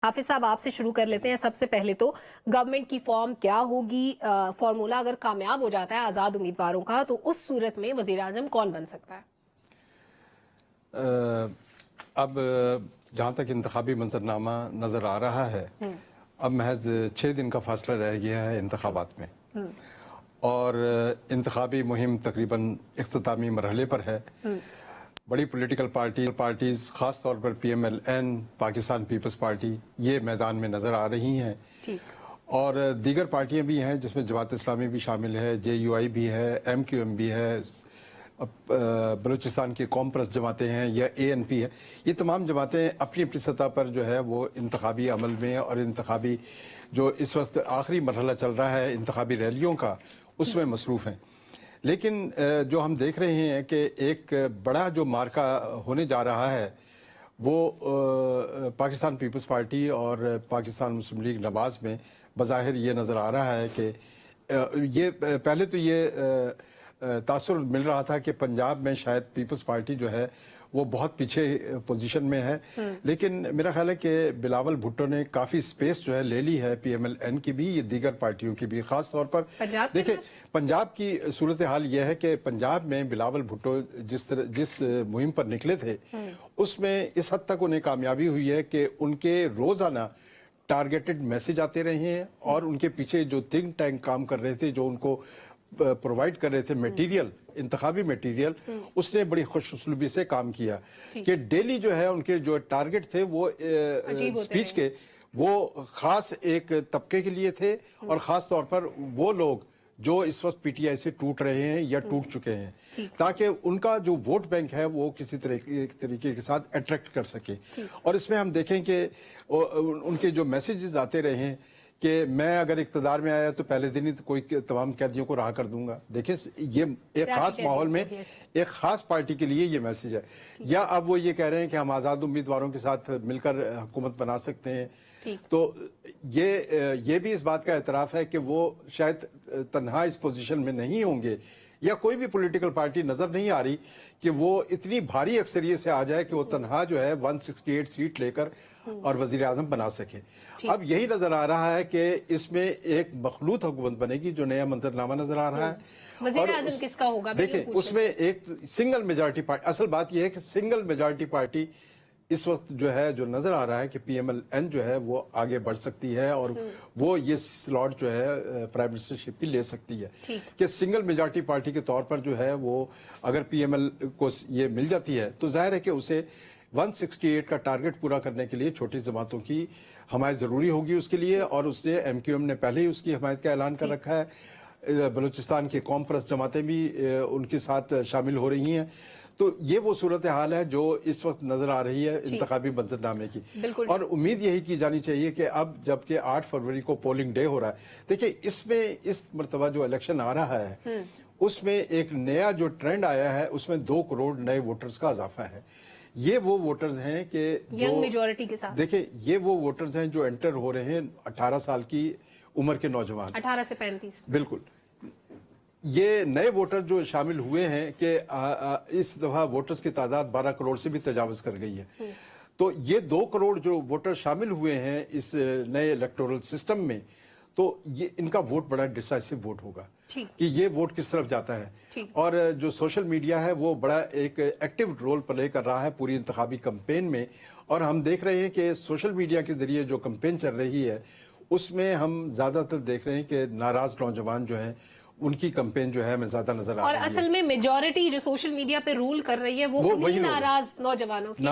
حافظ صاحب آپ سے شروع کر لیتے ہیں. سب سے پہلے تو گورنمنٹ کی فارم کیا ہوگی؟ فارمولا اگر کامیاب ہو جاتا ہے آزاد امیدواروں کا تو اس صورت میں وزیر اعظم کون بن سکتا ہے؟ اب جہاں تک انتخابی منظرنامہ نظر آ رہا ہے اب محض 6 دن کا فاصلہ رہ گیا ہے انتخابات میں، اور انتخابی مہم تقریباً اختتامی مرحلے پر ہے. بڑی پولیٹیکل پارٹیز خاص طور پر P M L N, Pakistan Peoples Party, یہ میدان میں نظر آ رہی ہیں، اور دیگر پارٹیاں بھی ہیں جس میں جماعت اسلامی بھی شامل ہے، جے یو آئی بھی ہے، ایم کیو ایم بھی ہے، بلوچستان کی قوم پرست جماعتیں ہیں یا اے این پی ہے. یہ تمام جماعتیں اپنی اپنی سطح پر جو ہے وہ انتخابی عمل میں اور انتخابی جو اس وقت آخری مرحلہ چل رہا ہے انتخابی ریلیوں کا اس میں مصروف ہیں. لیکن جو ہم دیکھ رہے ہیں کہ ایک بڑا جو مارکا ہونے جا رہا ہے وہ پاکستان پیپلز پارٹی اور پاکستان مسلم لیگ نواز میں بظاہر یہ نظر آ رہا ہے کہ یہ پہلے تو یہ تاثر مل رہا تھا کہ پنجاب میں شاید پیپلز پارٹی جو ہے وہ بہت پیچھے پوزیشن میں ہے، لیکن میرا خیال ہے کہ بلاول بھٹو نے کافی سپیس جو ہے لے لی ہے پی ایم ایل این کی بھی، یہ دیگر پارٹیوں کی بھی. خاص طور پر دیکھیں پنجاب کی صورتحال یہ ہے کہ پنجاب میں بلاول بھٹو جس مہم پر نکلے تھے اس میں اس حد تک انہیں کامیابی ہوئی ہے کہ ان کے روزانہ ٹارگیٹڈ میسج آتے رہے ہیں، اور ان کے پیچھے جو تھنک ٹینک کام کر رہے تھے، جو ان کو پرووائڈ کر رہے تھے میٹیریل، انتخابی میٹیریل، اس نے بڑی خوش اسلوبی سے کام کیا کہ ڈیلی جو ہے ان کے جو ٹارگٹ تھے وہ سپیچ کے وہ خاص ایک طبقے کے لیے تھے، اور خاص طور پر وہ لوگ جو اس وقت پی ٹی آئی سے ٹوٹ رہے ہیں یا ٹوٹ چکے ہیں، تاکہ ان کا جو ووٹ بینک ہے وہ کسی طریقے کے ساتھ اٹریکٹ کر سکے. اور اس میں ہم دیکھیں کہ ان کے جو میسیجز آتے رہے ہیں کہ میں اگر اقتدار میں آیا تو پہلے دن ہی کوئی تمام قیدیوں کو رہا کر دوں گا. دیکھیں یہ ایک خاص ماحول میں ایک خاص پارٹی کے لیے یہ میسیج ہے. یا اب وہ یہ کہہ رہے ہیں کہ ہم آزاد امیدواروں کے ساتھ مل کر حکومت بنا سکتے ہیں. تو یہ بھی اس بات کا اعتراف ہے کہ وہ شاید تنہا اس پوزیشن میں نہیں ہوں گے، یا کوئی بھی پولیٹیکل پارٹی نظر نہیں آ رہی کہ وہ اتنی بھاری اکثریت سے آ جائے کہ وہ تنہا جو ہے 168 سیٹ لے کر اور وزیر اعظم بنا سکے. اب یہی نظر آ رہا ہے کہ اس میں ایک مخلوط حکومت بنے گی، جو نیا منظرنامہ نظر آ رہا ہے. وزیر اعظم کس کا ہوگا؟ دیکھیں اس میں ایک سنگل میجارٹی پارٹی، اصل بات یہ ہے کہ سنگل میجارٹی پارٹی اس وقت جو ہے جو نظر آ رہا ہے کہ پی ایم ایل این جو ہے وہ آگے بڑھ سکتی ہے، اور وہ یہ سلاٹ جو ہے پرائم منسٹرشپ کی لے سکتی ہے. کہ سنگل میجارٹی پارٹی کے طور پر جو ہے وہ اگر پی ایم ایل کو یہ مل جاتی ہے تو ظاہر ہے کہ اسے 168 کا ٹارگٹ پورا کرنے کے لیے چھوٹی جماعتوں کی حمایت ضروری ہوگی اس کے لیے، اور اس نے ایم کیو ایم نے پہلے ہی اس کی حمایت کا اعلان کر رکھا ہے. بلوچستان کی قوم پرست جماعتیں بھی ان کے ساتھ شامل ہو رہی ہیں. تو یہ وہ صورتحال ہے جو اس وقت نظر آ رہی ہے انتخابی منظرنامے کی. اور امید یہی کی جانی چاہیے کہ اب جبکہ 8 فروری کو پولنگ ڈے ہو رہا ہے، دیکھیں اس میں اس مرتبہ جو الیکشن آ رہا ہے اس میں ایک نیا جو ٹرینڈ آیا ہے، اس میں 2 کروڑ نئے ووٹرز کا اضافہ ہے. یہ وہ ووٹرز ہیں کہ جو میجورٹی کے ساتھ، دیکھیں یہ وہ ووٹرز ہیں جو انٹر ہو رہے ہیں 18 سال کی عمر کے نوجوان، 18 سے 35. بالکل. یہ نئے ووٹر جو شامل ہوئے ہیں کہ اس دفعہ ووٹرز کی تعداد 12 کروڑ سے بھی تجاوز کر گئی ہے. تو یہ 2 کروڑ جو ووٹر شامل ہوئے ہیں اس نئے الیکٹورل سسٹم میں، تو یہ ان کا ووٹ بڑا ڈیسائسو ووٹ ہوگا کہ یہ ووٹ کس طرف جاتا ہے. اور جو سوشل میڈیا ہے وہ بڑا ایک ایکٹیو رول پلے کر رہا ہے پوری انتخابی کمپین میں، اور ہم دیکھ رہے ہیں کہ سوشل میڈیا کے ذریعے جو کمپین چل رہی ہے اس میں ہم زیادہ تر دیکھ رہے ہیں کہ ناراض نوجوان جو ہیں ان کی کمپین جو ہے ہمیں زیادہ نظر آ رہی ہے. اور اصل میں میجورٹی جو سوشل میڈیا پہ رول کر رہی ہے وہ انہی ناراض نوجوانوں کی